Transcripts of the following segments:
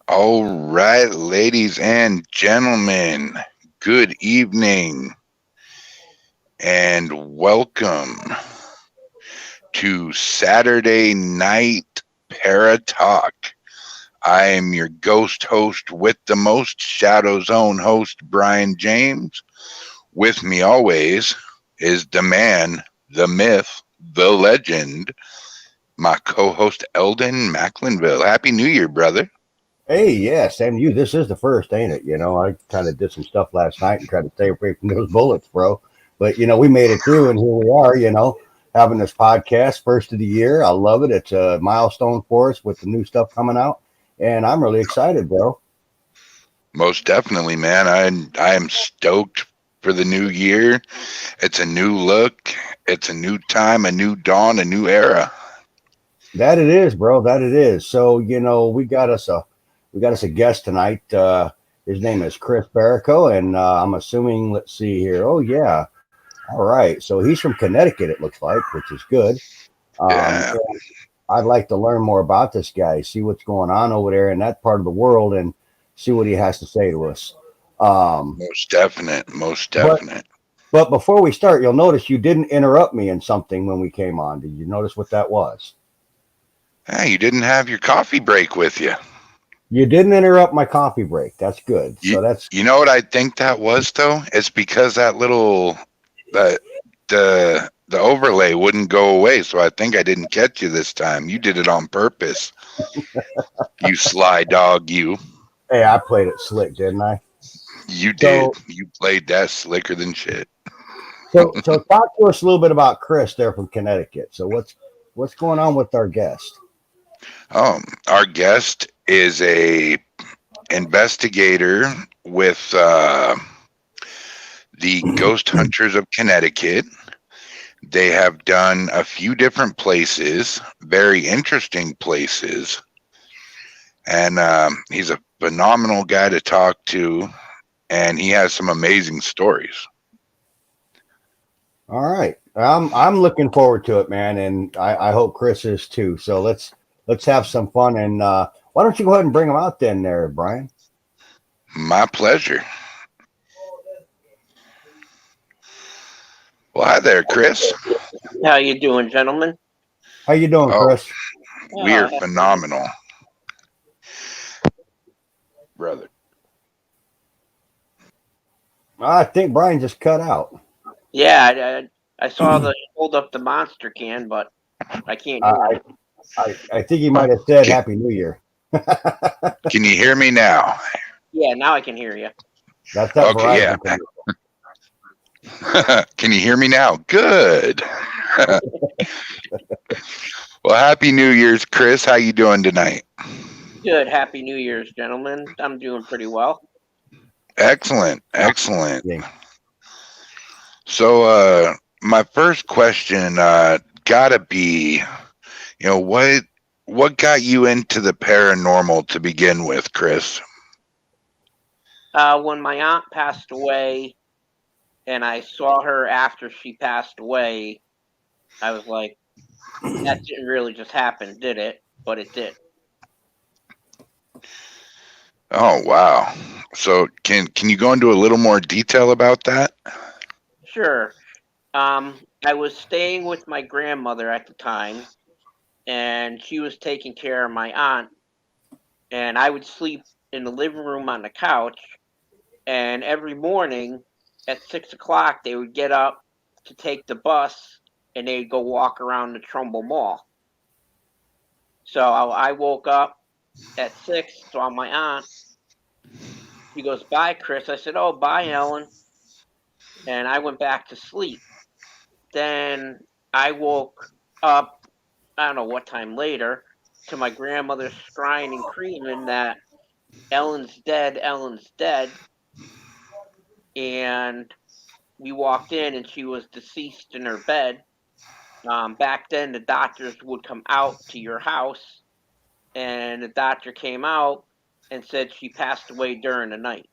All right, ladies and gentlemen, good evening and welcome to Saturday Night Paratalk. I am your ghost host with the most, ShadowZone host Brian James. With me always is the man, the myth, the legend, my co host Eldon Macklinville. Happy New Year, brother. Hey, yeah, same to you. This is the first, ain't it? I kind of did some stuff last night and tried to stay away from those bullets, bro. But we made it through, and here we are. Having this podcast, first of the year. I love it. It's a milestone for us with the new stuff coming out, and I'm really excited, bro. Most definitely, man. I am stoked for the new year. It's a new look. It's a new time, a new dawn, a new era. That it is, bro. That it is. So we got us a guest tonight. His name is Chris Barrico, and I'm assuming. Let's see here. Oh yeah. All right. So he's from Connecticut. It looks like, which is good. Um, Yeah, I'd like to learn more about this guy, see what's going on over there in that part of the world, and see what he has to say to us. Um, most definite, most but definite. but before we start, you'll notice you didn't interrupt me in something when we came on. Did you notice what that was? Hey, you didn't have your coffee break with you. You didn't interrupt my coffee break. That's good. You So that's you know what I think that was though? It's because that little that the overlay wouldn't go away, so I think I didn't catch you this time. You did it on purpose. You sly dog, you. hey, I played it slick, didn't I? You did. So You played that slicker than shit. so talk to us a little bit about Chris there from Connecticut. So what's going on with our guest? Our guest is a investigator with the Ghost Hunters of Connecticut. They have done a few different places, very interesting places, and he's a phenomenal guy to talk to, and he has some amazing stories. All right. I'm looking forward to it, man, and I hope Chris is too. So let's have some fun and why don't you go ahead and bring him out then there, Brian? My pleasure. Well, hi there, Chris. How you doing, gentlemen? How you doing, Oh, Chris? we are Oh, phenomenal, brother. I think Brian just cut out. yeah, I saw the hold up the monster can, but I can't I, hear him. I think he might have said Can, Happy New Year. can you hear me now? Yeah, now I can hear you. That's that Okay, yeah. Verizon commercial. Can you hear me now? Good. Well, happy New Year's, Chris. How you doing tonight? Good. Happy New Year's, gentlemen. I'm doing pretty well. Excellent, excellent. Yeah. So, my first question gotta be, what got you into the paranormal to begin with, Chris? When my aunt passed away, and I saw her after she passed away, I was like, that didn't really just happen, did it? But it did. Oh, wow. So, can you go into a little more detail about that? Sure. I was staying with my grandmother at the time, and she was taking care of my aunt, and I would sleep in the living room on the couch. And every morning at 6 o'clock, they would get up to take the bus, and they'd go walk around the Trumbull Mall. So I woke up at 6, saw my aunt. She goes, "Bye, Chris." I said, "Oh, bye, Ellen," and I went back to sleep. Then I woke up, I don't know what time later, to my grandmother scrying and screaming that Ellen's dead, Ellen's dead. And we walked in, and she was deceased in her bed. Back then, the doctors would come out to your house, and the doctor came out and said she passed away during the night.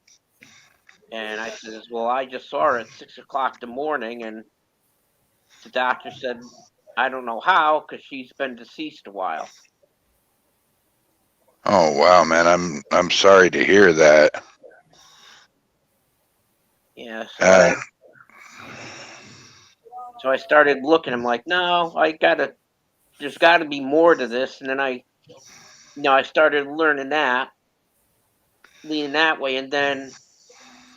And I says, "Well, I just saw her at 6 o'clock in the morning," and the doctor said, "I don't know how, because she's been deceased a while." Oh wow, man, I'm sorry to hear that. Yeah, so Uh, I started looking. I'm like, no, there's gotta be more to this. And then I started learning that, leaning that way. And then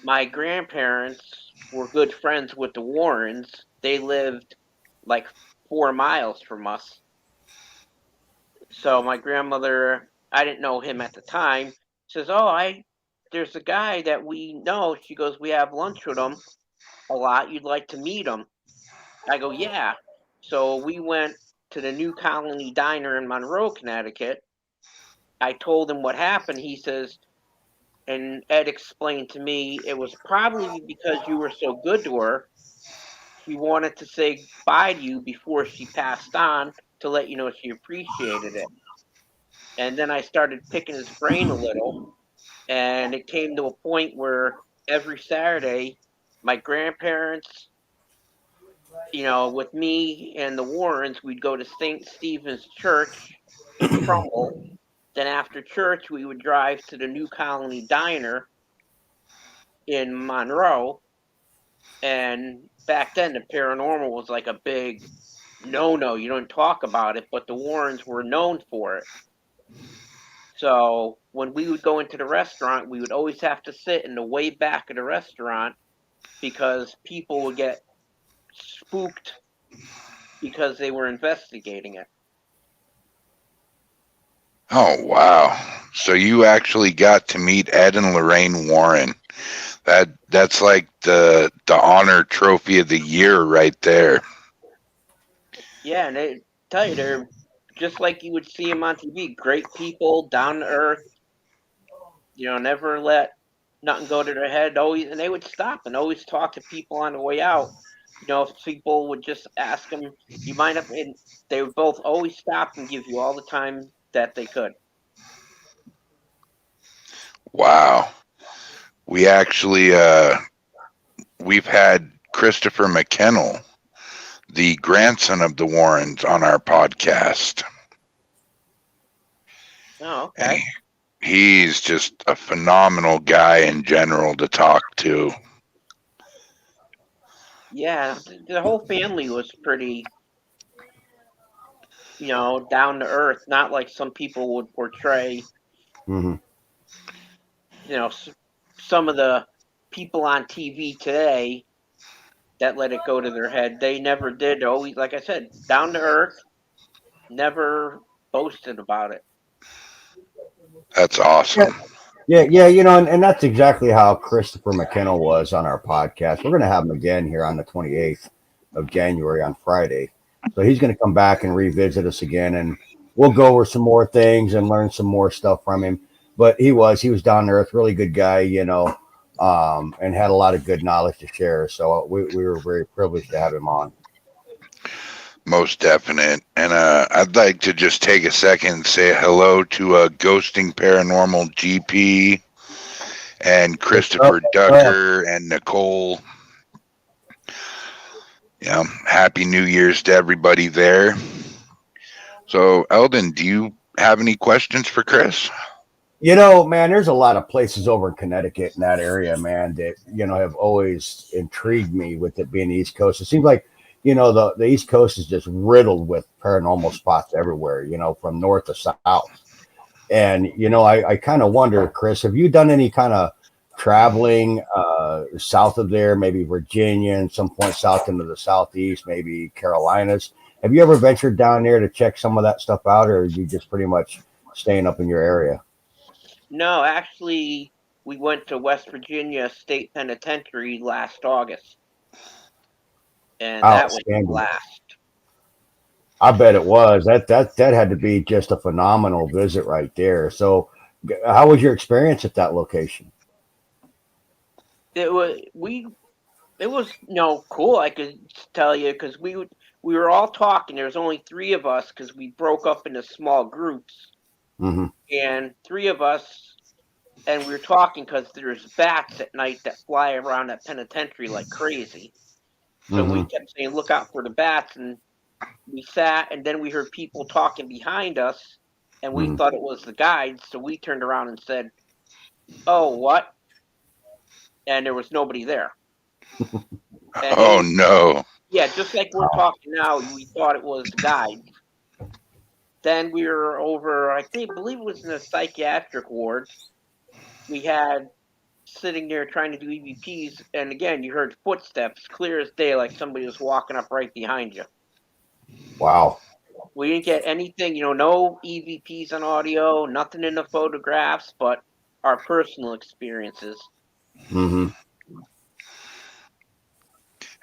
my grandparents were good friends with the Warrens. They lived like 4 miles from us. So my grandmother, I didn't know him at the time, says, "Oh, there's a guy that we know." She goes, "We have lunch with him a lot. You'd like to meet him?" I go, "Yeah." So we went to the New Colony Diner in Monroe, Connecticut. I told him what happened. He says, and Ed explained to me it was probably because you were so good to her. She wanted to say bye to you before she passed on to let you know she appreciated it. And then I started picking his brain a little, and it came to a point where every Saturday, my grandparents, with me and the Warrens, we'd go to St. Stephen's Church in Trumbull. Then after church, we would drive to the New Colony Diner in Monroe. And back then, the paranormal was like a big no. You don't talk about it, but the Warrens were known for it. So when we would go into the restaurant, we would always have to sit in the way back of the restaurant because people would get spooked because they were investigating it. oh wow. So you actually got to meet Ed and Lorraine Warren. That's like the honor trophy of the year right there. Yeah, and they tell you they're just like you would see them on TV. Great people, down to earth. Never let nothing go to their head. Always, and they would stop and always talk to people on the way out. If people would just ask them, "You mind if?" And they would both always stop and give you all the time that they could. Wow. We actually we've had Christopher McKennell, the grandson of the Warrens, on our podcast. Oh, And okay. he's just a phenomenal guy in general to talk to. Yeah, the whole family was pretty, down to earth. Not like some people would portray. Mm-hmm. Some of the people on TV today that let it go to their head. They never did. Always, like I said, down to earth. Never boasted about it. That's Yeah, awesome. yeah, and that's exactly how Christopher McKenna was on our podcast. We're going to have him again here on the 28th of January on Friday. So he's going to come back and revisit us again, and we'll go over some more things and learn some more stuff from him. But he was down to earth, really good guy, and had a lot of good knowledge to share. So we were very privileged to have him on. Most definite. And I'd like to just take a second and say hello to Ghosting Paranormal GP and What's up? Christopher Ducker and Nicole. Happy New Year's to everybody there. So, Eldon, do you have any questions for Chris? Man, there's a lot of places over in Connecticut in that area, man, that, have always intrigued me with it being the East Coast. It seems like, the East Coast is just riddled with paranormal spots everywhere, from north to south. And, I kind of wonder, Chris, have you done any kind of traveling south of there, maybe Virginia and some point south into the southeast, maybe Carolinas? Have you ever ventured down there to check some of that stuff out, or are you just pretty much staying up in your area? No, actually, we went to West Virginia State Penitentiary last August, and that was a Outstanding. blast. I bet it was. That had to be just a phenomenal visit right there. So, how was your experience at that location? It was we. It was cool. I could tell you because we were all talking. There was only three of us because we broke up into small groups, Hmm. and three of us, and we were talking because there's bats at night that fly around that penitentiary like crazy. So we Hmm. kept saying, "Look out for the bats," and we sat, and then we heard people talking behind us, and we thought it was the guides, so we turned around and said, "Oh, what?" And there was nobody there. And Oh no. yeah, just like we're talking now, we thought it was the guides. Then we were over, believe it was in a psychiatric ward. We had sitting there trying to do EVPs, and again, you heard footsteps clear as day, like somebody was walking up right behind you. Wow. We didn't get anything, no EVPs on audio, nothing in the photographs, but our personal experiences. Mm-hmm.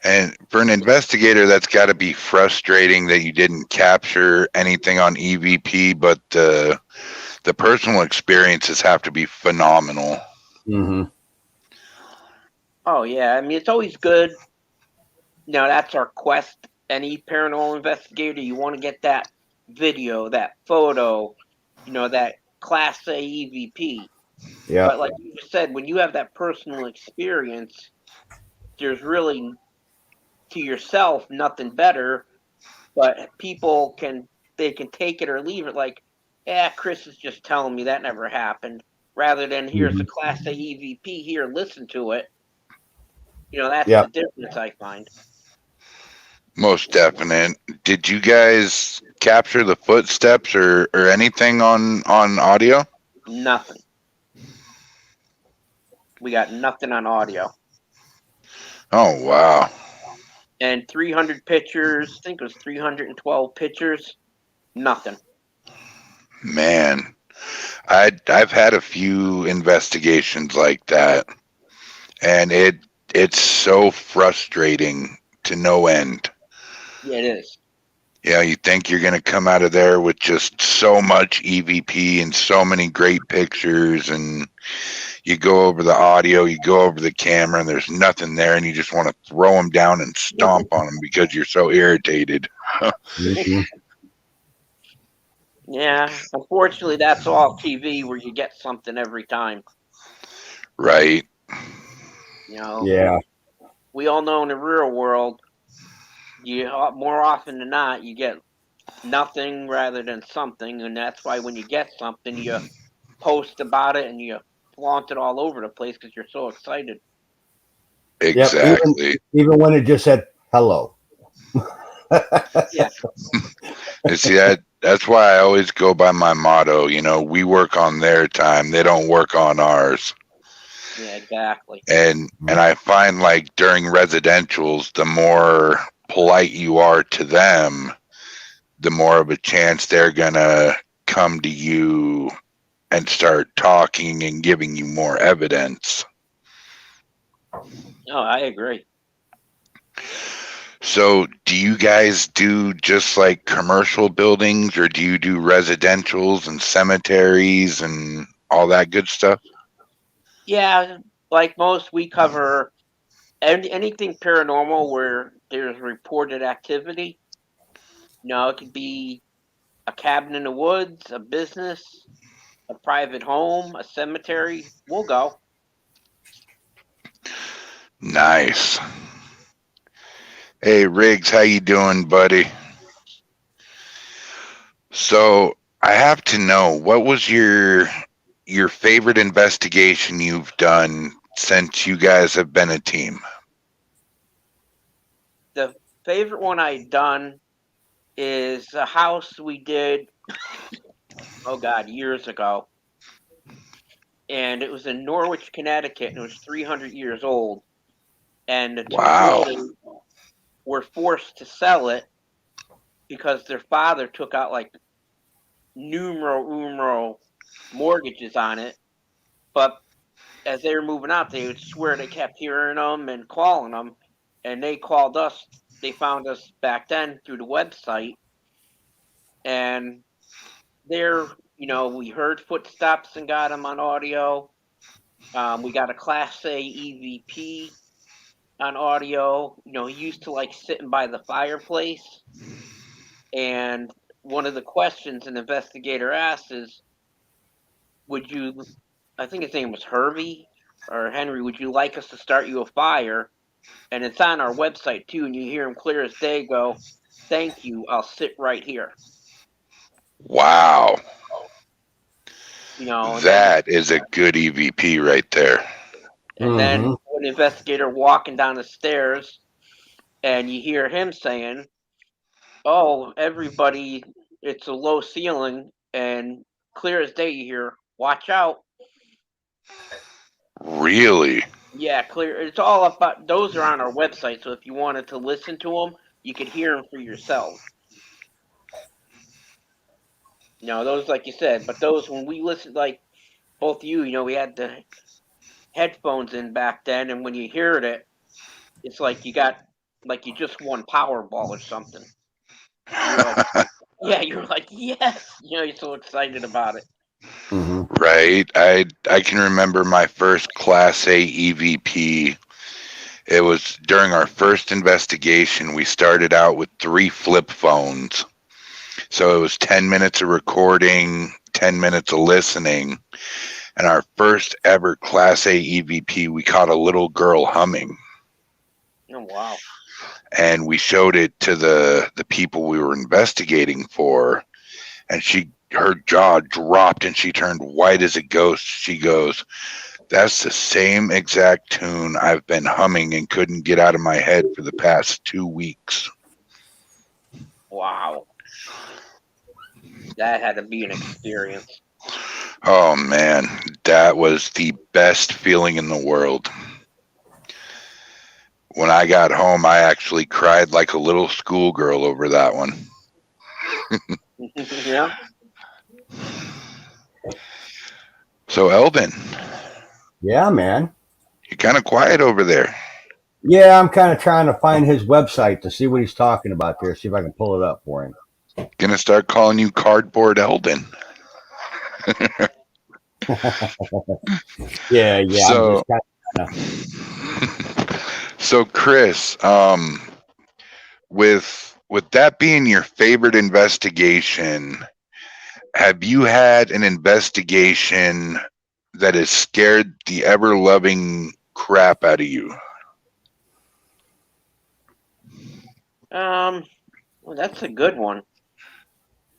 And for an investigator, that's got to be frustrating that you didn't capture anything on EVP, but the personal experiences have to be phenomenal. Mm-hmm. Oh yeah, I mean it's always good. That's our quest. Any paranormal investigator, you want to get that video, that photo, that Class A EVP. Yeah. But like you said, when you have that personal experience, there's really to yourself nothing better. But people can take it or leave it. Like, yeah, Chris is just telling me that never happened. Rather than here's a Class A EVP, here, listen to it. That's Yeah. the difference I find. Most definite. Did you guys capture the footsteps or anything on audio? Nothing. We got nothing on audio. Oh wow. And 300 pictures, I think it was 312 pictures, nothing. Man, I've had a few investigations like that, and it's so frustrating to no end. Yeah, it is. Yeah, you think you're going to come out of there with just so much EVP and so many great pictures, and you go over the audio, you go over the camera, and there's nothing there, and you just want to throw them down and stomp on them because you're so irritated. Mm-hmm. Yeah, unfortunately, that's all TV where you get something every time. Right. Yeah. We all know in the real world, more often than not, you get nothing rather than something, and that's why when you get something, you post about it and you flaunt it all over the place because you're so excited. Yep. Exactly. Even when it just said hello. Yeah. And see that's why I always go by my motto, we work on their time, they don't work on ours. Yeah, exactly. And I find like during residentials, the more polite you are to them, the more of a chance they're gonna come to you and start talking and giving you more evidence. No, I agree. So do you guys do just like commercial buildings, or do you do residentials and cemeteries and all that good stuff? Yeah, like most, we cover anything paranormal where there's reported activity. It could be a cabin in the woods, a business, a private home, a cemetery. We'll go. Nice. Hey Riggs, how you doing, buddy? So I have to know, what was your favorite investigation you've done since you guys have been a team? The favorite one I've done is a house we did, oh God, years ago. And it was in Norwich, Connecticut, and it was 300 years old. And the two Wow. boys were forced to sell it because their father took out like numerous mortgages on it. But as they were moving out, they would swear they kept hearing them and calling them. And they called us. They found us back then through the website. And there, we heard footsteps and got them on audio. We got a Class A EVP on audio. He used to like sitting by the fireplace. And one of the questions an investigator asked is, would you, I think his name was Hervey or Henry, would you like us to start you a fire? And it's on our website too. And you hear him clear as day go, thank you, I'll sit right here. Wow. You know, and That is a good EVP right there. then an investigator walking down the stairs, and you hear him saying, "Oh, everybody, it's a low ceiling," and clear as day you hear, "Watch out." Really? Yeah, clear. It's all about. Those are on our website, so if you wanted to listen to them, you could hear them for yourself. You know, those like you said, but those when we listened, like both you, we had the headphones in back then, and when you heard it, it's like you just won Powerball or something. You're like, yeah, you're like, yes, you're so excited about it. Right. I can remember my first Class A EVP. It was during our first investigation. We started out with 3 flip phones. So it was 10 minutes of recording, 10 minutes of listening. And our first ever Class A EVP, we caught a little girl humming. Oh, wow. And we showed it to the people we were investigating for. And her jaw dropped and she turned white as a ghost. She goes, "That's the same exact tune I've been humming and couldn't get out of my head for the past 2 weeks." Wow. That had to be an experience. Oh man, that was the best feeling in the world. When I got home, I actually cried like a little schoolgirl over that one. Yeah. So, Elvin. Yeah, man. You're kind of quiet over there. Yeah, I'm kind of trying to find his website to see what he's talking about there. See if I can pull it up for him. Gonna start calling you Cardboard Elvin. Yeah. So, I'm just so Chris, with that being your favorite investigation, have you had an investigation that has scared the ever loving crap out of you? Well, that's a good one.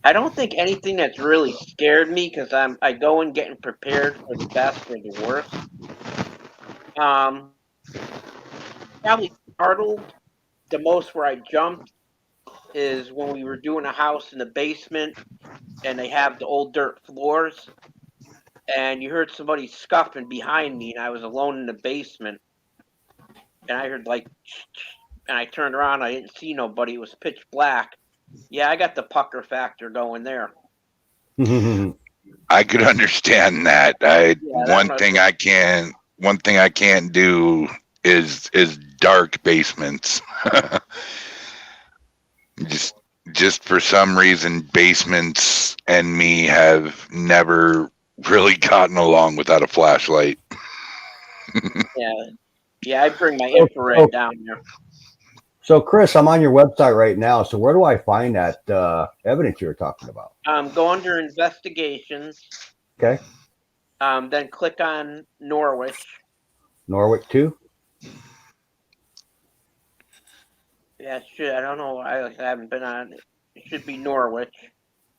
I don't think anything that's really scared me because I go in getting prepared for the best or the worst. Probably startled the most where I jumped is when we were doing a house in the basement and they have the old dirt floors and you heard somebody scuffing behind me and I was alone in the basement and I heard like and I turned around, I didn't see nobody, it was pitch black. Yeah, I got the pucker factor going there. I could understand that. One thing I can't do is dark basements. just for some reason, basements and me have never really gotten along without a flashlight. Yeah, I bring my infrared down there. So, Chris, I'm on your website right now. So, where do I find that evidence you were talking about? Go under investigations. Okay. Then click on Norwich. Norwich 2? Yeah, it should. I don't know. I haven't been on it. It should be Norwich.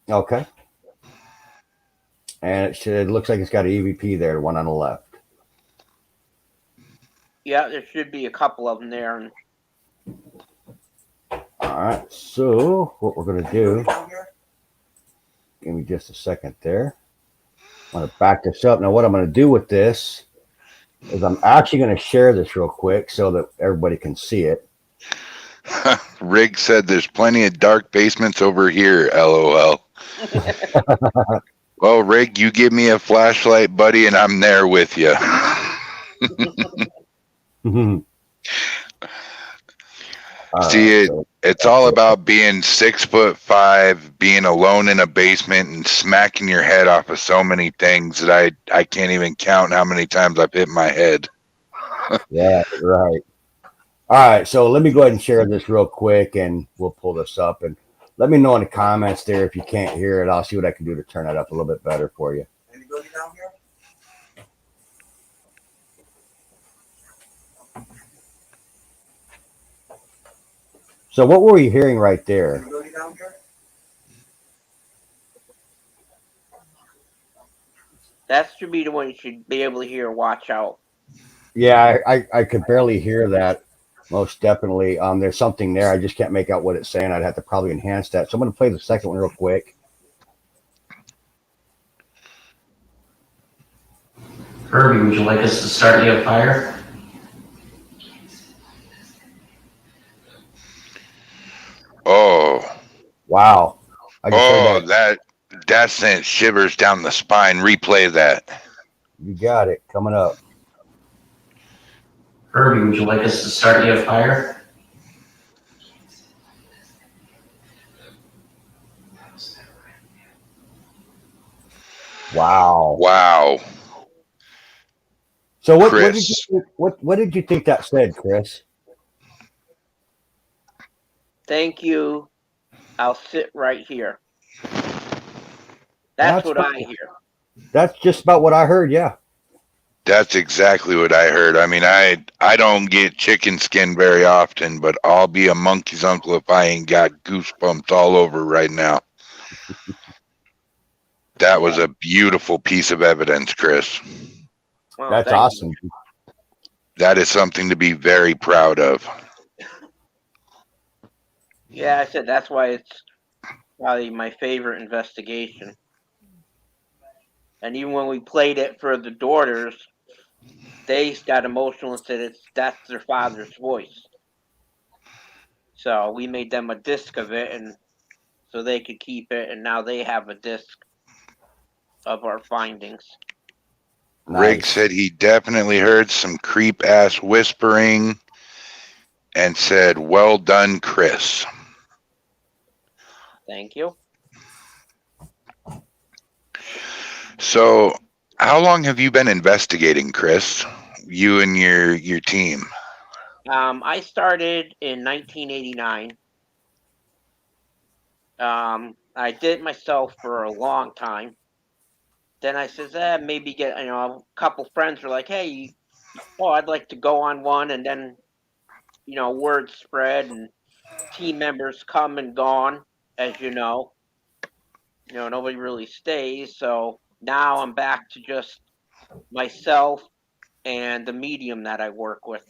Okay. And it looks like it's got an EVP there, the one on the left. Yeah, there should be a couple of them there. And all right. So, what we're going to do, give me just a second there. I'm going to back this up. Now, what I'm going to do with this is I'm actually going to share this real quick so that everybody can see it. Rig said there's plenty of dark basements over here, LOL. Well, Rig, you give me a flashlight, buddy, and I'm there with you. See, it's all about being 6'5", being alone in a basement and smacking your head off of so many things that I can't even count how many times I've hit my head. Yeah, right. All right, so let me go ahead and share this real quick, and we'll pull this up. And let me know in the comments there if you can't hear it. I'll see what I can do to turn it up a little bit better for you. Anybody down here? So what were we hearing right there? Anybody down here? That should be the one you should be able to hear. Watch out. Yeah, I could barely hear that. Most definitely. There's something there. I just can't make out what it's saying. I'd have to probably enhance that. So I'm going to play the second one real quick. Herbie, would you like us to start you a fire? Oh, Wow. I just heard that. that sent shivers down the spine. Replay that. You got it. Coming up. Herbie, would you like us to start you a fire? Wow. Wow. So Chris. what did you think that said, Chris? Thank you. I'll sit right here. That's what I hear. That's just about what I heard. Yeah. That's exactly what I heard. I mean, I don't get chicken skin very often, but I'll be a monkey's uncle if I ain't got goosebumps all over right now. That was a beautiful piece of evidence, Chris. Well, That's thank awesome. you. That is something to be very proud of. Yeah, I said that's why it's probably my favorite investigation. And even when we played it for the daughters, they got emotional and said that's their father's voice. So we made them a disc of it, and so they could keep it, and now they have a disc of our findings. Rig Nice. said he definitely heard some creep ass whispering and said, "Well done, Chris." Thank you. So, how long have you been investigating, Chris? You and your team. I started in 1989. I did it myself for a long time. Then I says, maybe get, a couple friends were like, hey, I'd like to go on one. And then, word spread and team members come and gone, as you know. Nobody really stays. So now I'm back to just myself and the medium that I work with.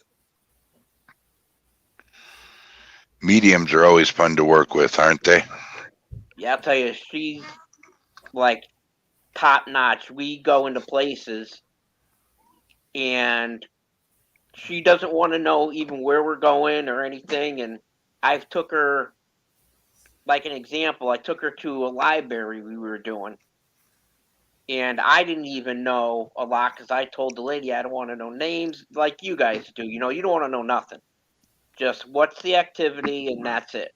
Mediums are always fun to work with, aren't they? Yeah, I'll tell you, she's like top notch. We go into places and she doesn't want to know even where we're going or anything. And I've took her, like an example, I took her to a library we were doing. And I didn't even know a lot because I told the lady I don't want to know names like you guys do. You don't want to know nothing. Just what's the activity and that's it.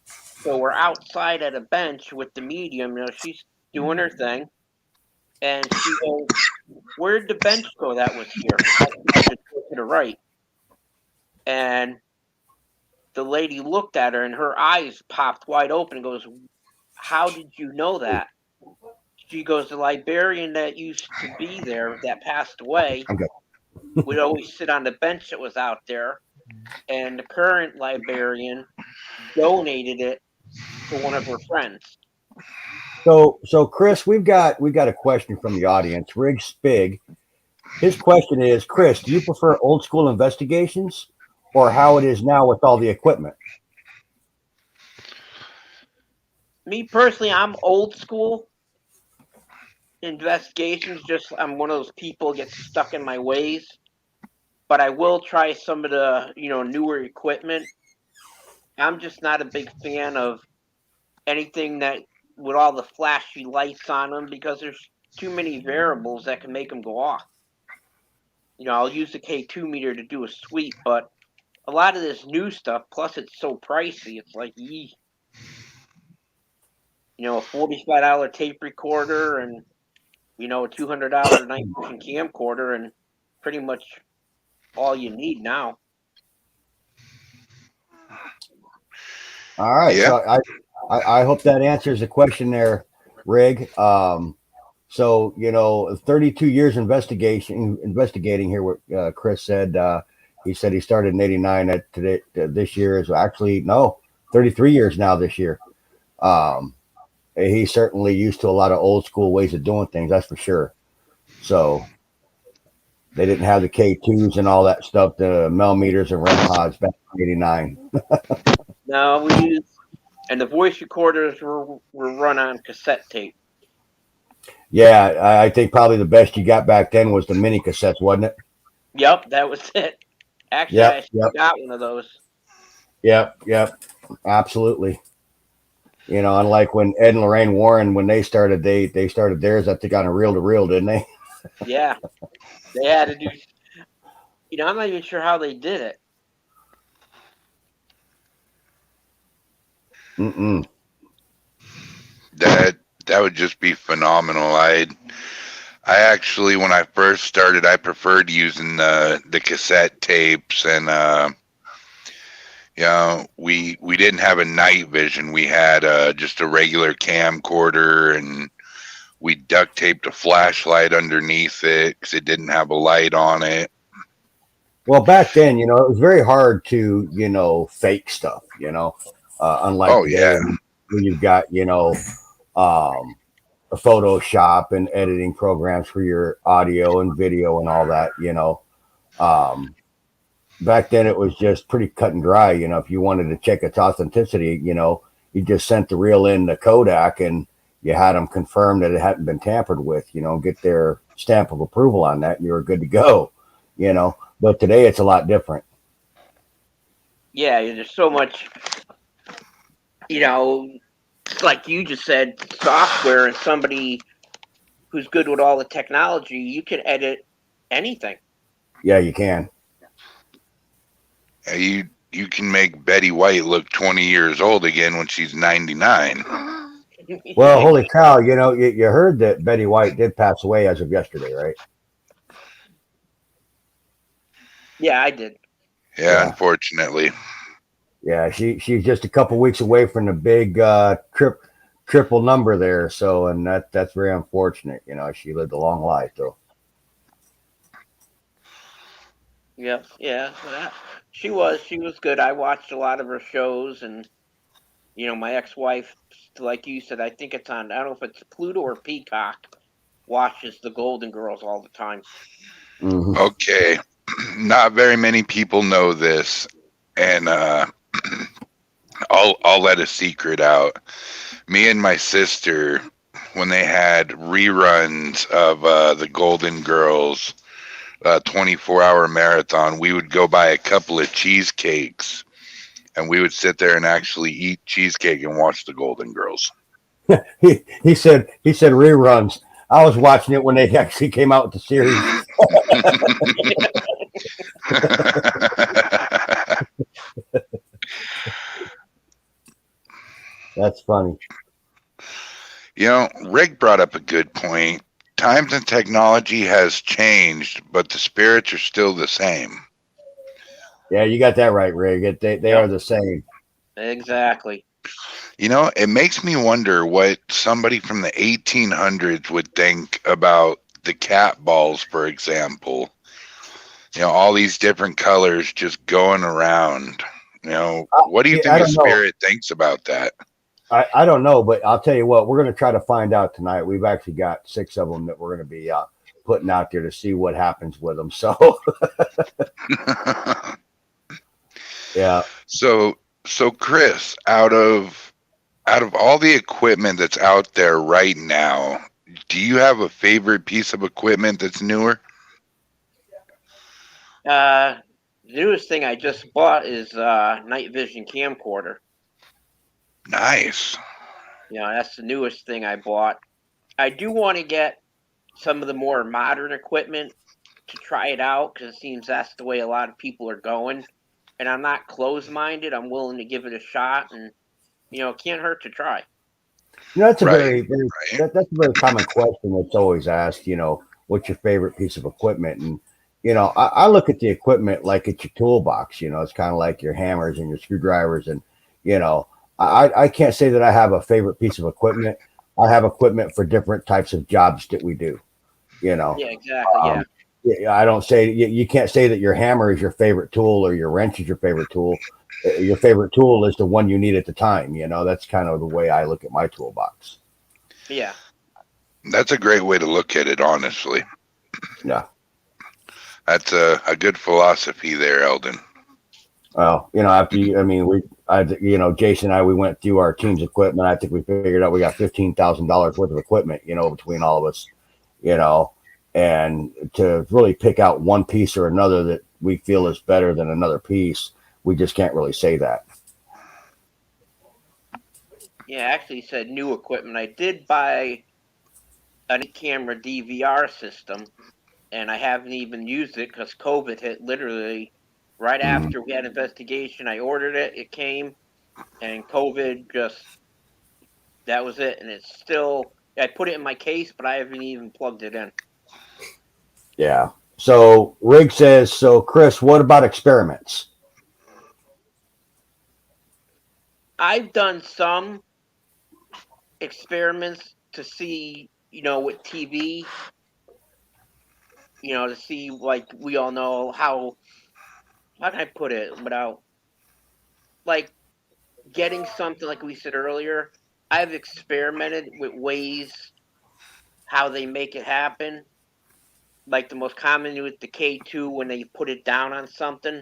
So we're outside at a bench with the medium. She's doing her thing. And she goes, where'd the bench go that was here? I just go to the right. And the lady looked at her and her eyes popped wide open and goes, how did you know that? She goes, the librarian that used to be there that passed away would always sit on the bench that was out there. And the current librarian donated it to one of her friends. So Chris, we've got a question from the audience. Rig Spig. His question is, Chris, do you prefer old school investigations or how it is now with all the equipment? Me personally, I'm old school investigations. Just I'm one of those people who gets stuck in my ways. But I will try some of the newer equipment. I'm just not a big fan of anything that with all the flashy lights on them because there's too many variables that can make them go off. I'll use the K2 meter to do a sweep, but a lot of this new stuff, plus it's so pricey, it's like, yee. A $45 tape recorder and, a $200 night vision camcorder and pretty much all you need now. All right. Yeah. So I hope that answers the question there, Rig. So 32 years investigating here. What Chris said. He said he started in '89. At today, this year is actually 33 years now. This year, he's certainly used to a lot of old school ways of doing things. That's for sure. So they didn't have the K2s and all that stuff, the millimeters and REM pods back in '89. No, we used, and the voice recorders were run on cassette tape. Yeah, I think probably the best you got back then was the mini cassettes, wasn't it? Yep, that was it. Actually, I Yep, still yep, got one of those. yep, absolutely. You know, unlike when Ed and Lorraine Warren, when they started theirs, I think on a reel to reel, didn't they? Yeah, they had to do. I'm not even sure how they did it. Mm-mm. That would just be phenomenal. I actually, when I first started, I preferred using the cassette tapes, and we didn't have a night vision. We had just a regular camcorder, and we duct taped a flashlight underneath it because it didn't have a light on it. Well, back then, it was very hard to, fake stuff, unlike Oh today yeah, when you've got, um, a Photoshop and editing programs for your audio and video and all that. Um, Back then it was just pretty cut and dry. If you wanted to check its authenticity, you just sent the reel in the Kodak and you had them confirm that it hadn't been tampered with, get their stamp of approval on that and you were good to go, but today it's a lot different. Yeah, there's so much, like you just said, software, and somebody who's good with all the technology, you can edit anything. Yeah, you can. you can make Betty White look 20 years old again when she's 99. Well, holy cow, you heard that Betty White did pass away as of yesterday, right? Yeah, I did. Yeah, unfortunately. Yeah, she's just a couple weeks away from the big triple number there. So, and that's very unfortunate. She lived a long life, though. Yep. Yeah. She was good. I watched a lot of her shows, and my ex-wife, like you said, I think it's on. I don't know if it's Pluto or Peacock. Watches the Golden Girls all the time. Mm-hmm. Okay, not very many people know this, and I'll let a secret out. Me and my sister, when they had reruns of the Golden Girls 24-hour marathon, we would go buy a couple of cheesecakes, and we would sit there and actually eat cheesecake and watch the Golden Girls. he said reruns. I was watching it when they actually came out with the series. That's funny. Rick brought up a good point. Times and technology has changed, but the spirits are still the same. Yeah, you got that right, Rick. They are the same. Exactly. It makes me wonder what somebody from the 1800s would think about the cat balls, for example. All these different colors just going around. What do you think a spirit thinks about that? I don't know, but I'll tell you what, we're going to try to find out tonight. We've actually got 6 of them that we're going to be putting out there to see what happens with them. So, yeah. So Chris, out of all the equipment that's out there right now, do you have a favorite piece of equipment that's newer? The newest thing I just bought is night vision camcorder. Nice. That's the newest thing I bought. I do want to get some of the more modern equipment to try it out because it seems that's the way a lot of people are going. And I'm not closed-minded. I'm willing to give it a shot, and it can't hurt to try. That's a that's a very common question that's always asked. What's your favorite piece of equipment? And I look at the equipment like it's your toolbox. It's kind of like your hammers and your screwdrivers, and I can't say that I have a favorite piece of equipment. I have equipment for different types of jobs that we do. Yeah, exactly. I don't say you can't say that your hammer is your favorite tool or your wrench is your favorite tool. Your favorite tool is the one you need at the time. That's kind of the way I look at my toolbox. Yeah. That's a great way to look at it, honestly. Yeah. That's a good philosophy there, Eldon. Well, after Jason and I, we went through our team's equipment. I think we figured out we got $15,000 worth of equipment, between all of us, and to really pick out one piece or another that we feel is better than another piece, we just can't really say that. Yeah, actually said new equipment. I did buy a camera DVR system, and I haven't even used it because COVID hit literally right Mhm. after we had investigation. I ordered it, it came, and COVID that was it. And it's still, I put it in my case, but I haven't even plugged it in. Yeah. So Rig says, so Chris, what about experiments? I've done some experiments to see, with TV, to see, like, we all know how can I put it without, like, getting something, like we said earlier. I've experimented with ways how they make it happen. Like the most common with the K2, when they put it down on something,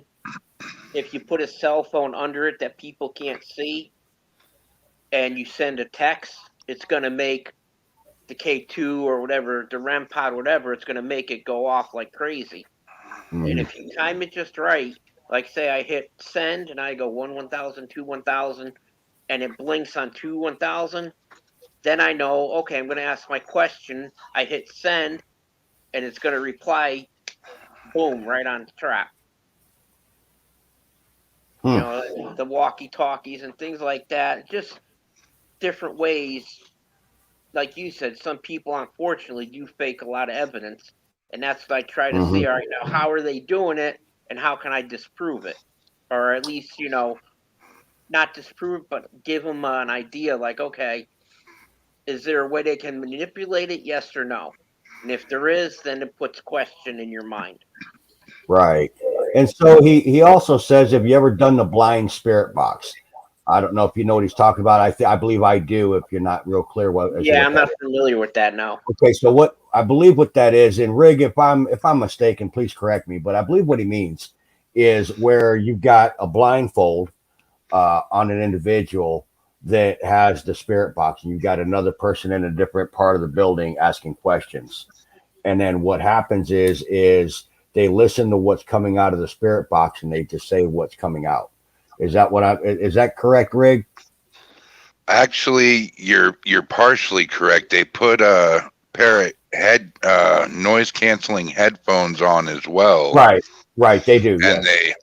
if you put a cell phone under it that people can't see and you send a text, it's going to make the K2 or whatever, the REM pod, whatever, it's going to make it go off like crazy. And if you time it just right, like say I hit send and I go 1,000, 1,000, and it blinks on 1,000, then I know, okay, I'm going to ask my question. I hit send and it's going to reply, boom, right on track. The walkie talkies and things like that, just different ways. Like you said, some people unfortunately do fake a lot of evidence, and that's what I try to see. All right, now how are they doing it, and how can I disprove it, or at least not disprove, but give them an idea. Like, okay, is there a way they can manipulate it? Yes or no? And if there is, then it puts question in your mind. Right. And so he also says, have you ever done the blind spirit box? I don't know if you know what he's talking about. I believe I do. If you're not real clear Yeah, I'm not familiar with that now. Okay, so what I believe what that is, and Rig, if I'm mistaken, please correct me. But I believe what he means is where you've got a blindfold on an individual that has the spirit box, and you've got another person in a different part of the building asking questions. And then what happens is they listen to what's coming out of the spirit box, and they just say what's coming out. Is that correct, Rig? Actually, you're partially correct. They put a pair of noise canceling headphones on as well. Right, they do. And Yes.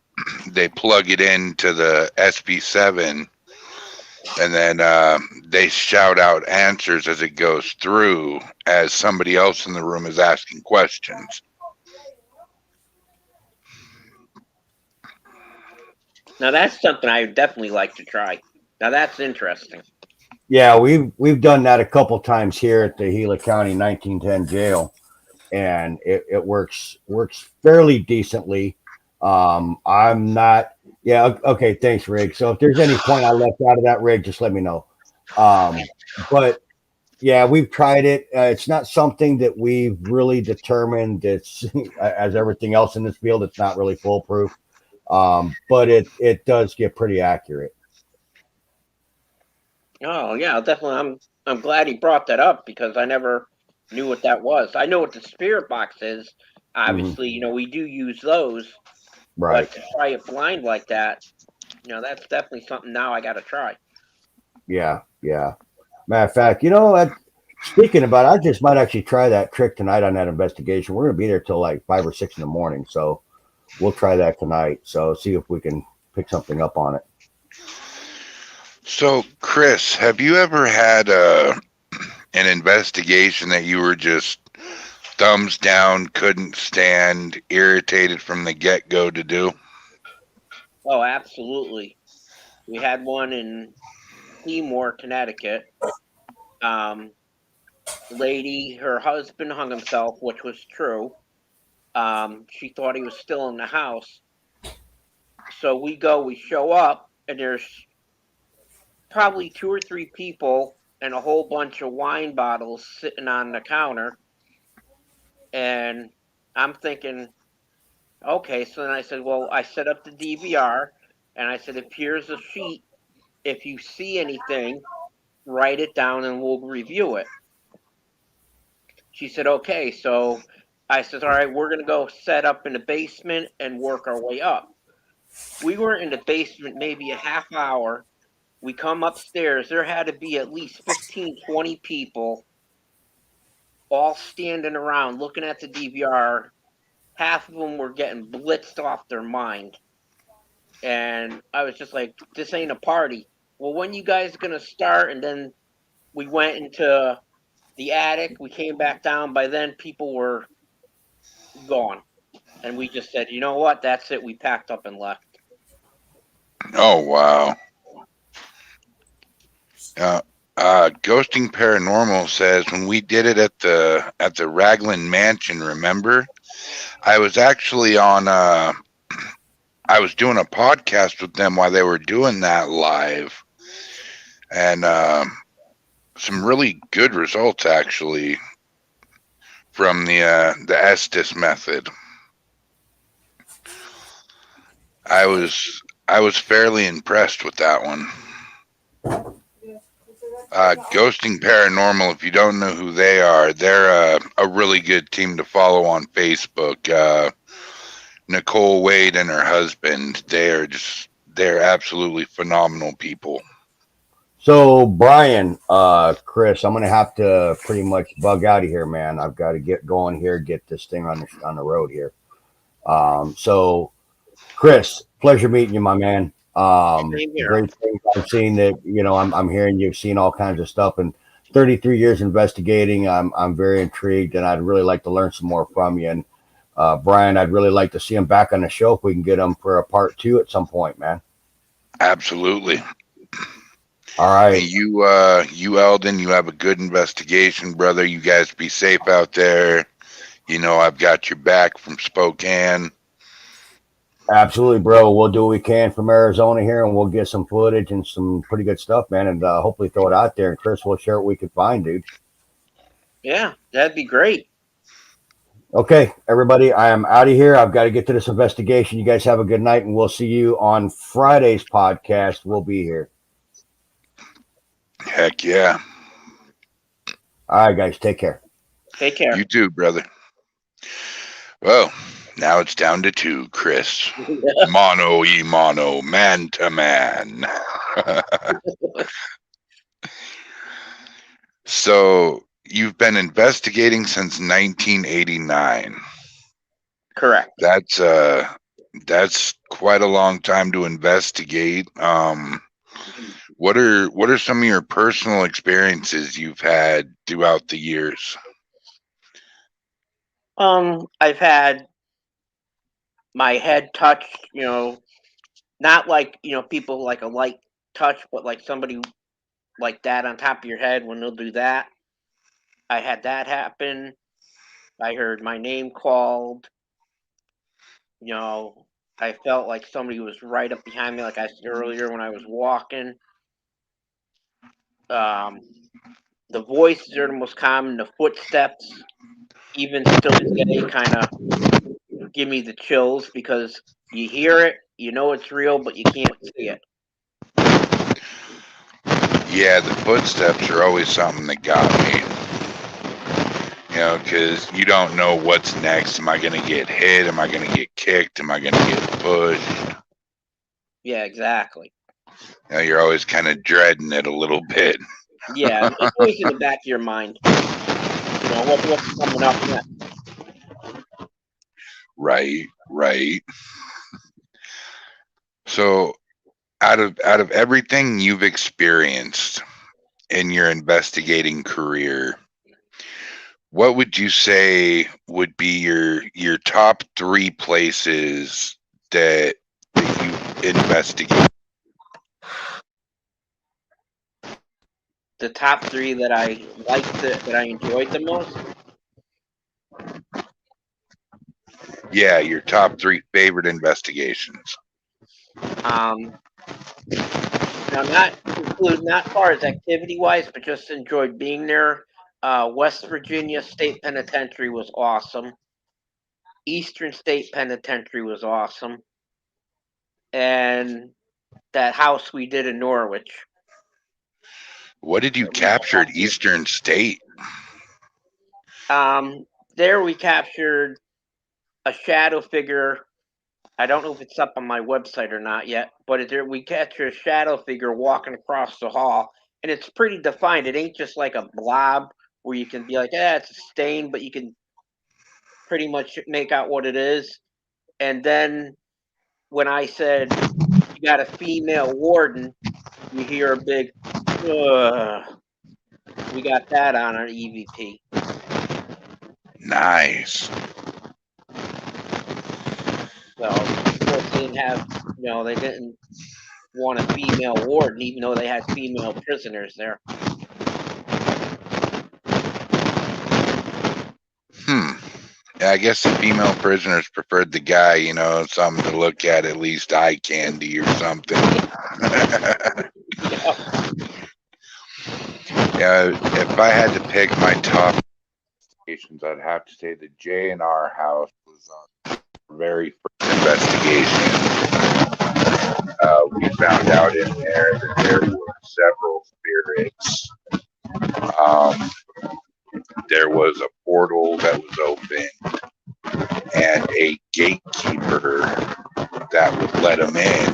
they plug it into the SB7, and then they shout out answers as it goes through, as somebody else in the room is asking questions. Now that's something I would definitely like to try. Now that's interesting. Yeah, we've done that a couple times here at the Gila County 1910 jail, and it works fairly decently. I'm not. Yeah, okay. Thanks, Rig. So if there's any point I left out of that, Rig, just let me know. But yeah, we've tried it. It's not something that we've really determined. It's as everything else in this field, it's not really foolproof. But it does get pretty accurate. Oh yeah, definitely. I'm glad he brought that up because I never knew what that was. I know what the spirit box is. Obviously, we do use those, Right. but to try it blind like that, that's definitely something now I got to try. Yeah. Matter of fact, speaking about it, I just might actually try that trick tonight on that investigation. We're going to be there till like 5 or 6 in the morning, so we'll try that tonight. So see if we can pick something up on it. So, Chris, have you ever had an investigation that you were just thumbs down, couldn't stand, irritated from the get-go to do? Oh, absolutely. We had one in Seymour, Connecticut. Lady, her husband hung himself, which was true. She thought he was still in the house. So we show up, and there's probably 2 or 3 people and a whole bunch of wine bottles sitting on the counter. And I'm thinking, okay. So then I said, well, I set up the DVR, and I said, if here's a sheet, if you see anything, write it down, and we'll review it. She said, okay. So I said, all right, we're gonna go set up in the basement and work our way up. We were in the basement maybe a half hour. We come upstairs. There had to be at least 15, 20 people all standing around looking at the DVR. Half of them were getting blitzed off their mind. And I was just like, this ain't a party. Well, when you guys gonna start? And then we went into the attic. We came back down. By then, people were gone. And we just said, you know what? That's it. We packed up and left. Oh wow. Uh, Ghosting Paranormal says when we did it at the Raglan Mansion, remember? I was actually on I was doing a podcast with them while they were doing that live, and some really good results actually from the Estes method. I was fairly impressed with that one. Ghosting Paranormal, if you don't know who they are, they're a really good team to follow on Facebook. Nicole Wade and her husband, they're absolutely phenomenal people. So, Brian, Chris, I'm gonna have to pretty much bug out of here, man. I've got to get going here, get this thing on the road here. So, Chris, pleasure meeting you, my man. Same here. Great things I've seen that I'm hearing you've seen all kinds of stuff, and 33 years investigating. I'm very intrigued, and I'd really like to learn some more from you. And Brian, I'd really like to see him back on the show if we can get him for a part 2 at some point, man. Absolutely. All right. Hey, you Eldon, you have a good investigation, brother. You guys be safe out there. You know I've got your back from Spokane. Absolutely, bro. We'll do what we can from Arizona here, and we'll get some footage and some pretty good stuff, man, and hopefully throw it out there. And Chris, we'll share what we can find, dude. Yeah, that'd be great. Okay, everybody, I am out of here. I've got to get to this investigation. You guys have a good night, and we'll see you on Friday's podcast. We'll be here. Heck yeah. All right, guys, take care. Take care. You too, brother. Well, now it's down to 2, Chris. Mono e mono, man to man. So you've been investigating since 1989. Correct. That's quite a long time to investigate. What are some of your personal experiences you've had throughout the years? I've had my head touched, not like, people like a light touch, but like somebody like that on top of your head when they'll do that. I had that happen. I heard my name called. I felt like somebody was right up behind me, like I said earlier when I was walking. Um, the voices are the most common. The footsteps, even still today, kind of give me the chills because you hear it, you know it's real, but you can't see it. Yeah, the footsteps are always something that got me. Because you don't know what's next. Am I going to get hit? Am I going to get kicked? Am I going to get pushed? Yeah, exactly. You're always kind of dreading it a little bit. Yeah, it's always in the back of your mind. What's coming up next? Right. So, out of everything you've experienced in your investigating career, what would you say would be your top 3 places that you investigate? The top 3 that I liked, that I enjoyed the most. Yeah, your top 3 favorite investigations. Now, not far as activity wise, but just enjoyed being there. West Virginia State Penitentiary was awesome. Eastern State Penitentiary was awesome, and that house we did in Norwich. What did you capture at Eastern State? There we captured a shadow figure. I don't know if it's up on my website or not yet, but we captured a shadow figure walking across the hall, and it's pretty defined. It ain't just like a blob where you can be like, it's a stain, but you can pretty much make out what it is. And then when I said you got a female warden, you hear a big, ugh. We got that on our EVP. Nice. So, of course, they didn't have, they didn't want a female warden, even though they had female prisoners there. Yeah, I guess the female prisoners preferred the guy, something to look at least eye candy or something. Yeah, if I had to pick my top investigations, I'd have to say the J&R house was on the very first investigation. We found out in there that there were several spirits. There was a portal that was open and a gatekeeper that would let them in,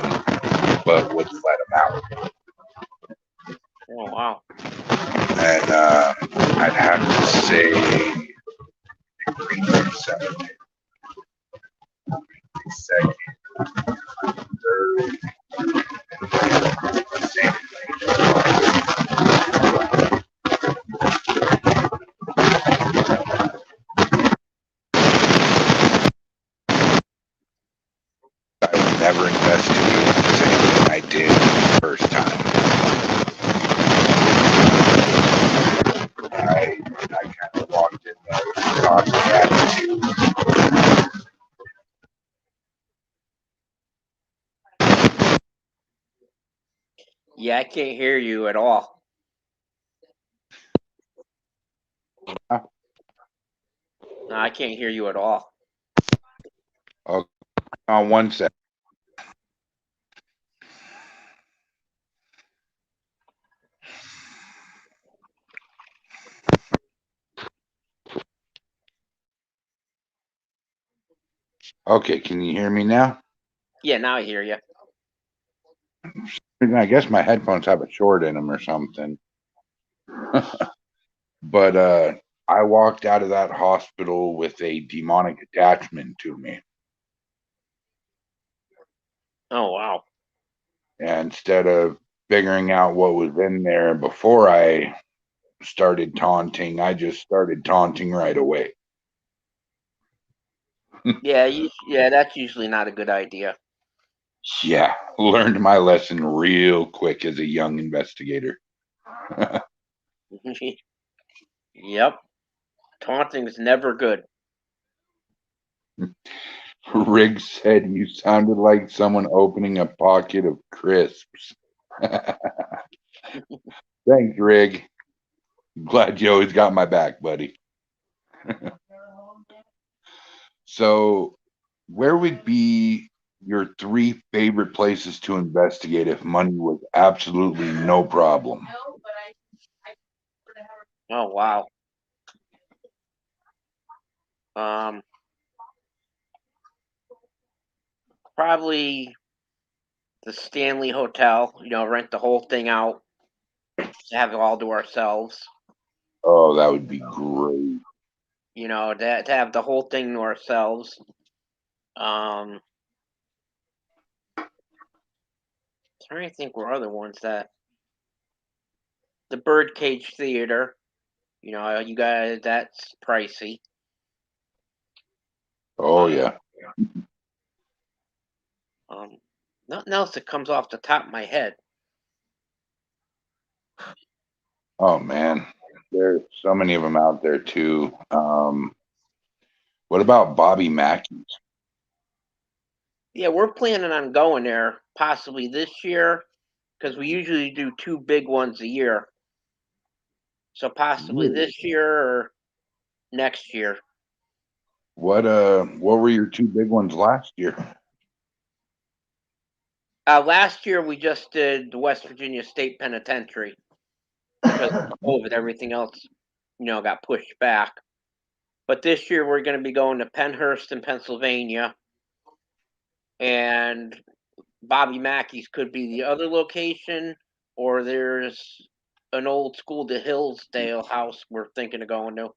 but wouldn't let them out. Oh, wow. And I'd have to say second, third, same I would never investigate the same thing I did the first time. I kind of walked in there with a cocky attitude. Yeah, I can't hear you at all. No, I can't hear you at all. Oh, one second. Okay, can you hear me now? Yeah, now I hear you. I guess my headphones have a short in them or something. But I walked out of that hospital with a demonic attachment to me. Oh, wow. And instead of figuring out what was in there before I started taunting, I just started taunting right away. Yeah, that's usually not a good idea. Yeah, learned my lesson real quick as a young investigator. Yep. Taunting is never good. Riggs said you sounded like someone opening a pocket of crisps. Thanks, Rig. Glad you always got my back, buddy. So, where would be your 3 favorite places to investigate if money was absolutely no problem? Oh, wow. Probably the Stanley Hotel. Rent the whole thing out, have it all to ourselves. Oh, that would be great. To have the whole thing to ourselves. I'm trying to think where other ones that. The Birdcage Theater. You guys, that's pricey. Oh, yeah. Nothing else that comes off the top of my head. Oh, man. There's so many of them out there, too. What about Bobby Mackey's? Yeah, we're planning on going there possibly this year because we usually do 2 big ones a year. So possibly this year or next year. What were your two big ones last year? Last year we just did the West Virginia State Penitentiary because of COVID. Everything else, got pushed back. But this year we're going to be going to Pennhurst in Pennsylvania, and Bobby Mackey's could be the other location, or there's an old school, the Hillsdale house we're thinking of going to.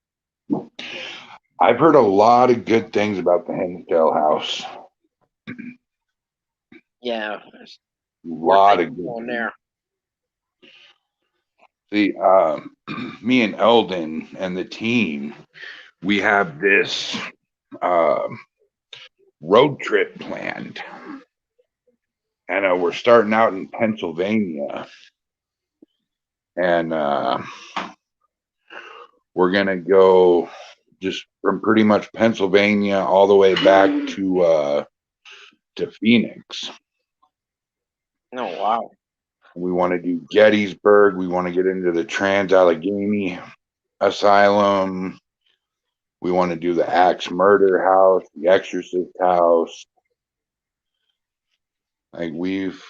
I've heard a lot of good things about the Hensdale house. Yeah, A lot of good going things. there. See, me and Eldon and the team, we have this road trip planned. And we're starting out in Pennsylvania. And we're going to go just from pretty much Pennsylvania all the way back to Phoenix. Oh, wow. We want to do Gettysburg. We want to get into the Trans-Allegheny Asylum. We want to do the Axe Murder House, the Exorcist House. Like we've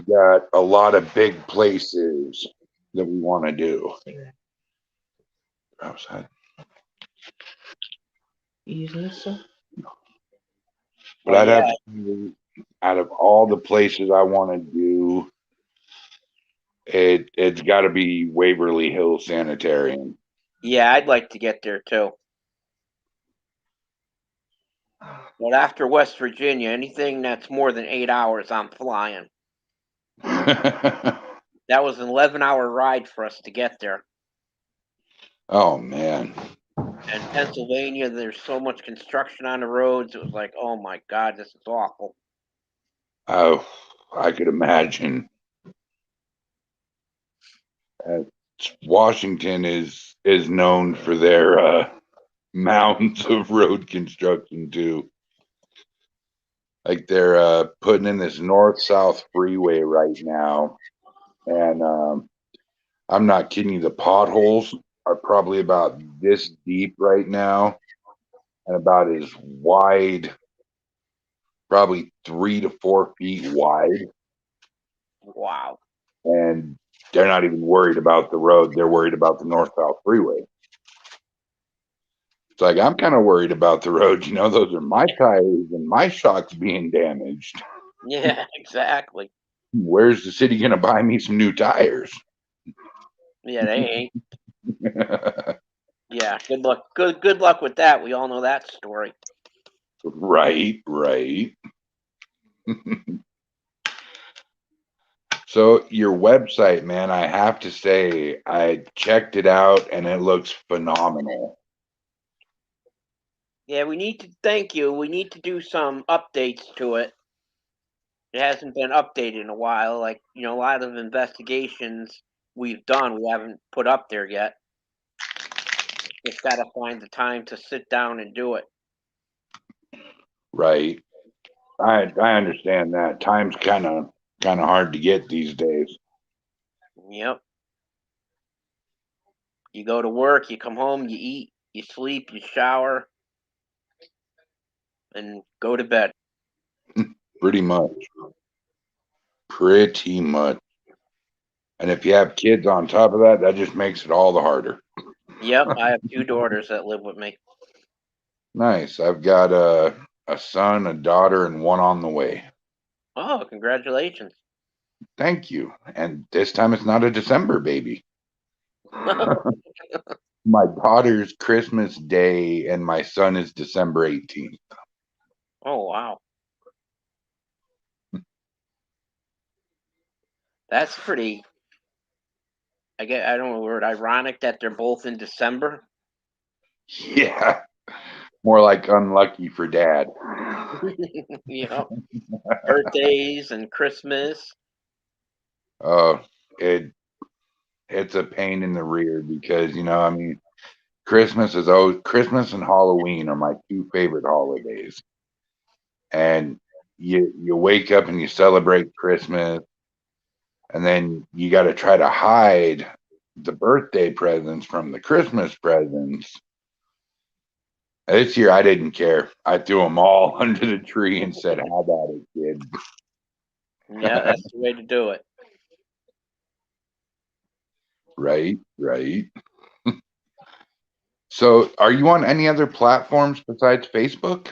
got a lot of big places that we want to do. Outside. But I'd have to say, out of all the places I want to do, it's got to be Waverly Hills Sanitarium. Yeah, I'd like to get there too. But after West Virginia, anything that's more than 8 hours, I'm flying. That was an 11-hour ride for us to get there. Oh, man. And Pennsylvania, there's so much construction on the roads. It was like, oh my God, this is awful. Oh, I could imagine. Washington is known for their mounds of road construction too. Like they're putting in this north-south freeway right now, and I'm not kidding you. The potholes are probably about this deep right now, and about as wide, probably 3 to 4 feet wide. Wow. And they're not even worried about the road. They're worried about the north-south freeway. It's like, I'm kind of worried about the road. Those are my tires and my shocks being damaged. Yeah, exactly. Where's the city going to buy me some new tires? Yeah, they ain't. Yeah, good luck. Good luck with that. We all know that story. Right. So your website, man, I have to say, I checked it out and it looks phenomenal. Yeah, we need to thank you. We need to do some updates to it. It hasn't been updated in a while. Like, a lot of investigations we've done, we haven't put up there yet. Just got to find the time to sit down and do it. Right. I understand that. Time's kind of hard to get these days. Yep. You go to work, you come home, you eat, you sleep, you shower, and go to bed. Pretty much. And if you have kids on top of that, that just makes it all the harder. Yep, I have 2 daughters that live with me. Nice. I've got a son, a daughter, and one on the way. Oh, congratulations. Thank you. And this time it's not a December baby. My daughter's Christmas Day and my son is December 18th. Oh, wow. That's pretty, I don't know the word, ironic that they're both in December. Yeah. More like unlucky for dad. Birthdays and Christmas. It's a pain in the rear because, Christmas and Halloween are my 2 favorite holidays. And you wake up and you celebrate Christmas, and then you got to try to hide the birthday presents from the Christmas presents. This year I didn't care. I threw them all under the tree and said, "How about it, kid?" Yeah, that's the way to do it. Right, right. So, are you on any other platforms besides Facebook?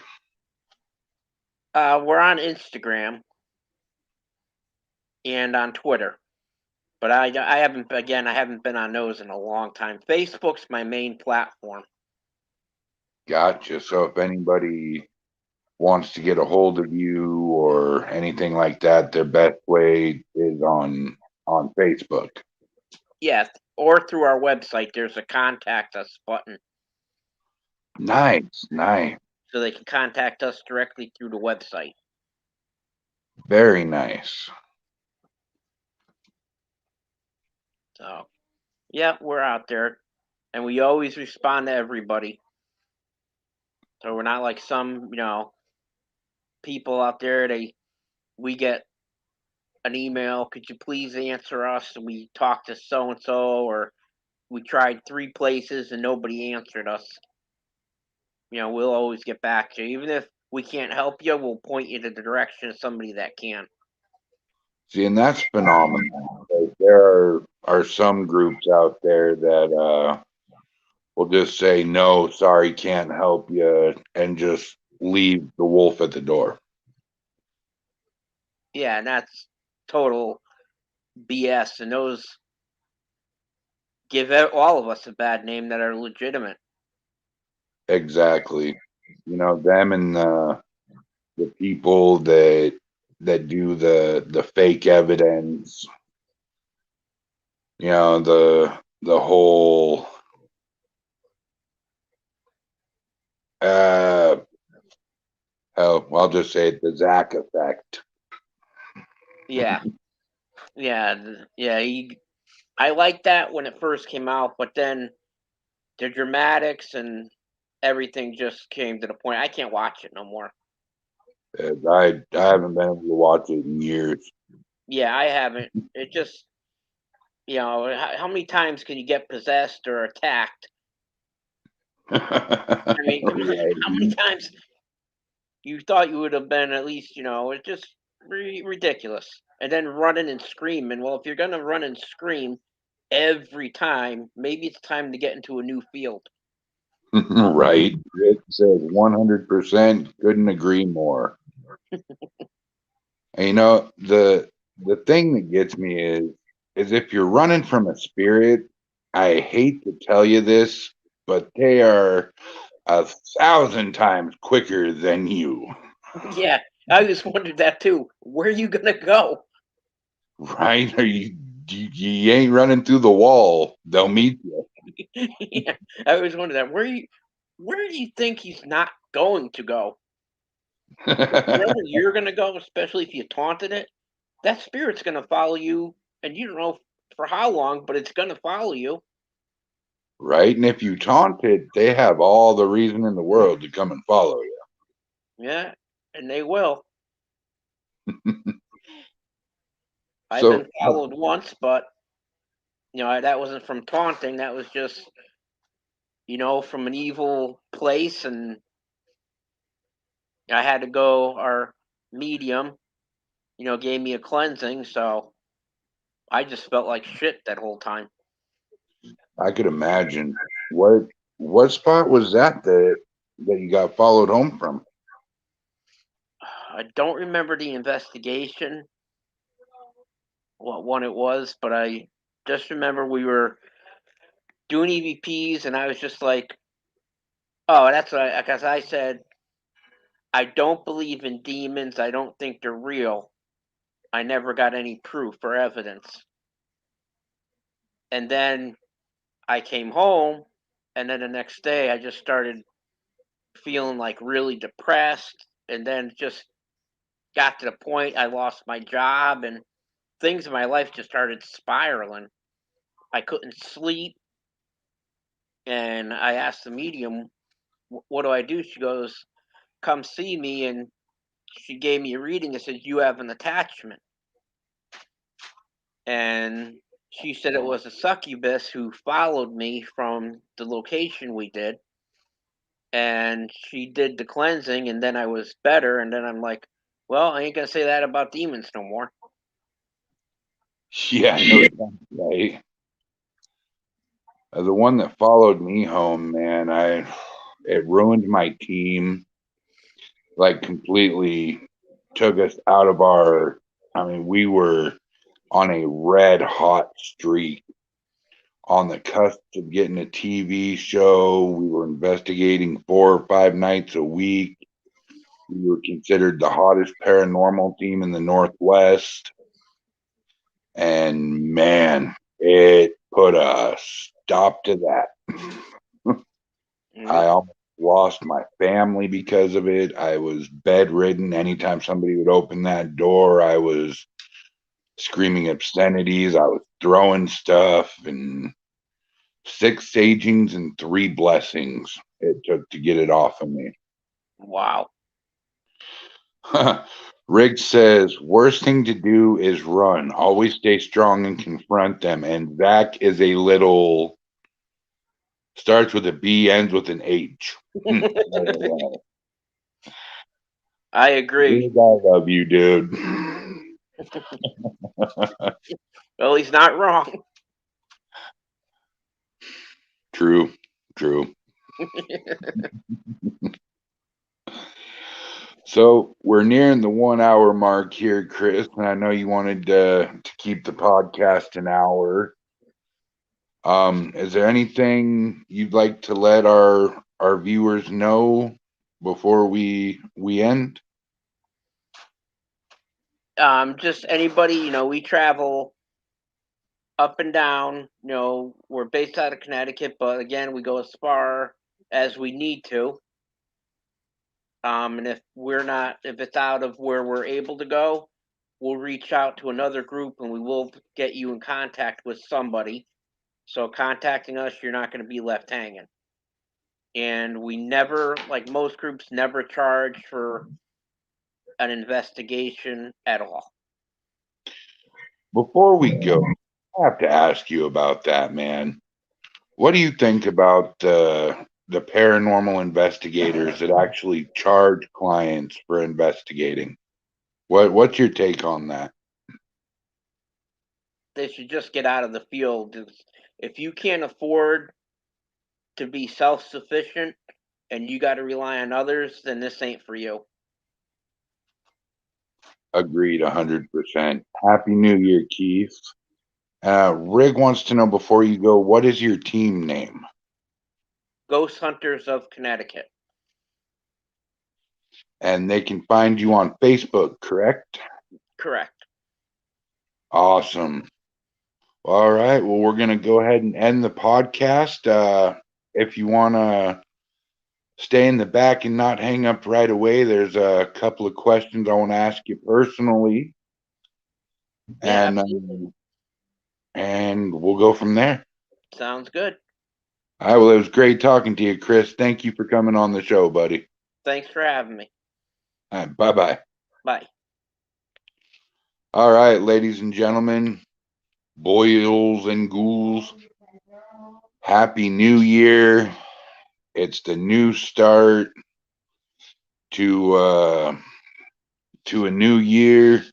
We're on Instagram and on Twitter, but I haven't been on those in a long time. Facebook's my main platform. Gotcha. So, if anybody wants to get a hold of you or anything like that, their best way is on Facebook. Yes, or through our website. There's a contact us button, Nice, nice, so they can contact us directly through the website. very nice. So, yeah, we're out there, and we always respond to everybody. So we're not like some, people out there. We get an email. Could you please answer us? And we talked to so and so, or we tried 3 places and nobody answered us. We'll always get back to you. Even if we can't help you, we'll point you to the direction of somebody that can. See, and that's phenomenal. Like, there are some groups out there that will just say, "No, sorry, can't help you," and just leave the wolf at the door. Yeah, and that's total BS. And those give all of us a bad name that are legitimate. Exactly. Them and the people that do the fake evidence. The whole uh oh, I'll just say it, the Zach effect. Yeah, yeah. I liked that when it first came out, but then the dramatics and everything just came to the point. I can't watch it no more. I haven't been able to watch it in years. Yeah, I haven't. It just, how many times can you get possessed or attacked? I mean, come on, how many Right. times you thought you would have been at least, it's just ridiculous. And then running and screaming. Well, if you're going to run and scream every time, maybe it's time to get into a new field. Right. It says 100%. Couldn't agree more. And the thing that gets me is if you're running from a spirit, I hate to tell you this, but they are 1,000 times quicker than you. Yeah, I just wondered that too. Where are you going to go? Right? You ain't running through the wall. They'll meet you. Yeah, I always wondered that. Where do you think he's not going to go? Wherever you're going to go, especially if you taunted it, that spirit's going to follow you, and you don't know for how long, but it's going to follow you. Right? And if you taunt it, they have all the reason in the world to come and follow you. Yeah, and they will. I've So, been followed once, but that wasn't from taunting. That was just from an evil place, and I had to go. Our medium, gave me a cleansing, so I just felt like shit that whole time. I could imagine. What spot was that you got followed home from? I don't remember the investigation, what one it was, but I just remember we were doing EVPs, and I was just like, "Oh, that's what." Because I said, "I don't believe in demons. I don't think they're real. I never got any proof or evidence." And then I came home, and then the next day I just started feeling like really depressed, and then just got to the point I lost my job, and things in my life just started spiraling. I couldn't sleep, and I asked the medium, "What do I do?" She goes, "Come see me," and she gave me a reading that said, "You have an attachment." And she said it was a succubus who followed me from the location we did. and she did the cleansing, and then I was better, and then I'm like, well, I ain't gonna say that about demons no more. Yeah, no, right. The one that followed me home, man, it ruined my team, like completely took us out of our. I mean, we were on a red hot streak, on the cusp of getting a TV show. We were investigating 4 or 5 nights a week. We were considered the hottest paranormal team in the Northwest. And man, it put a stop to that. I almost lost my family because of it. I was bedridden. Anytime somebody would open that door, I was screaming obscenities. I was throwing stuff, and 6 sagings and 3 blessings it took to get it off of me. Wow. Rick says, worst thing to do is run. Always stay strong and confront them. And Zach is a little, starts with a B, ends with an H. I agree. Rick, I love you, dude. Well, he's not wrong. True, true. So we're nearing the 1 hour mark here, Chris, and I know you wanted to keep the podcast an hour. Is there anything you'd like to let our viewers know before we end? Just anybody, we travel up and down. We're based out of Connecticut, but again, we go as far as we need to. And if it's out of where we're able to go, we'll reach out to another group and we will get you in contact with somebody. So contacting us, you're not going to be left hanging. And we never, like most groups, never charge for an investigation at all. Before we go, I have to ask you about that, man. What do you think about the paranormal investigators that actually charge clients for investigating? What's your take on that? They should just get out of the field. If you can't afford to be self-sufficient and you got to rely on others, then this ain't for you. Agreed, 100%. Happy New Year, Keith. Rig wants to know before you go, what is your team name? Ghost Hunters of Connecticut. And they can find you on Facebook, correct? Correct. Awesome. All right. Well, we're going to go ahead and end the podcast. If you want to stay in the back and not hang up right away, there's a couple of questions I want to ask you personally. Yeah, and we'll go from there. Sounds good. All right. Well, it was great talking to you, Chris. Thank you for coming on the show, buddy. Thanks for having me. All right. Bye-bye. Bye. All right, ladies and gentlemen, boils and ghouls, Happy New Year. It's the new start to a new year,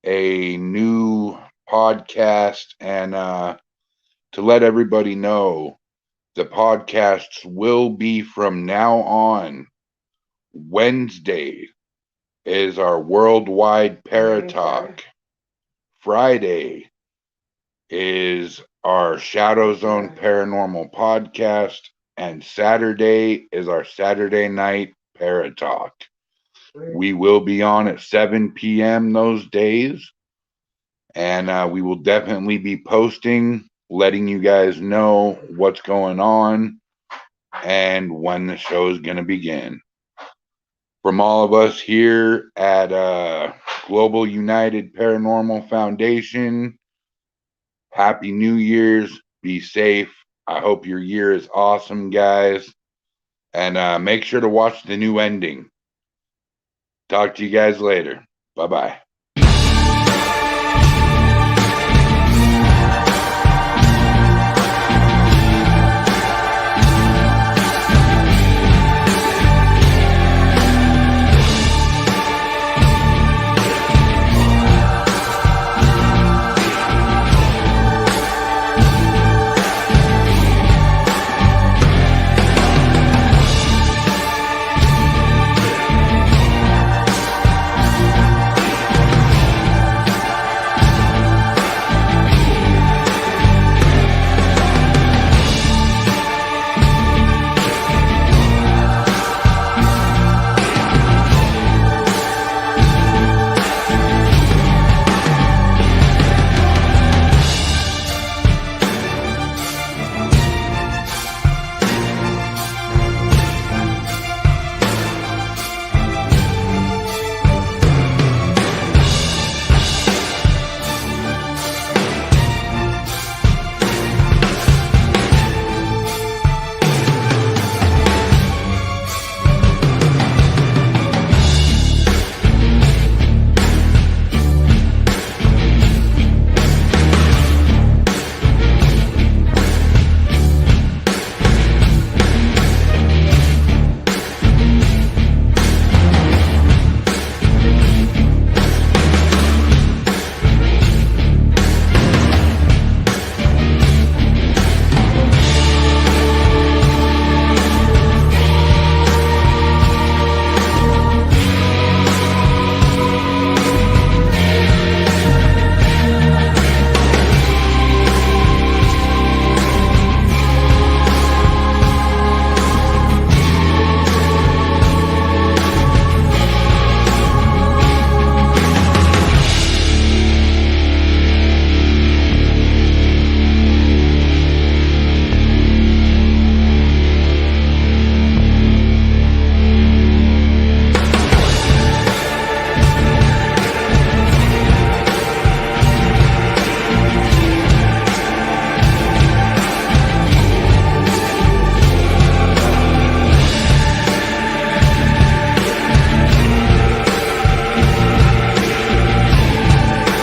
a new podcast, and to let everybody know, the podcasts will be from now on. Wednesday is our worldwide Paratalk. Friday is our ShadowZone Paranormal Podcast, and Saturday is our Saturday night Paratalk. We will be on at 7 p.m. those days, and we will definitely be posting, letting you guys know what's going on and when the show is going to begin. From all of us here at Global United Paranormal Foundation, Happy New Year's. Be safe. I hope your year is awesome, guys. And make sure to watch the new ending. Talk to you guys later. Bye-bye.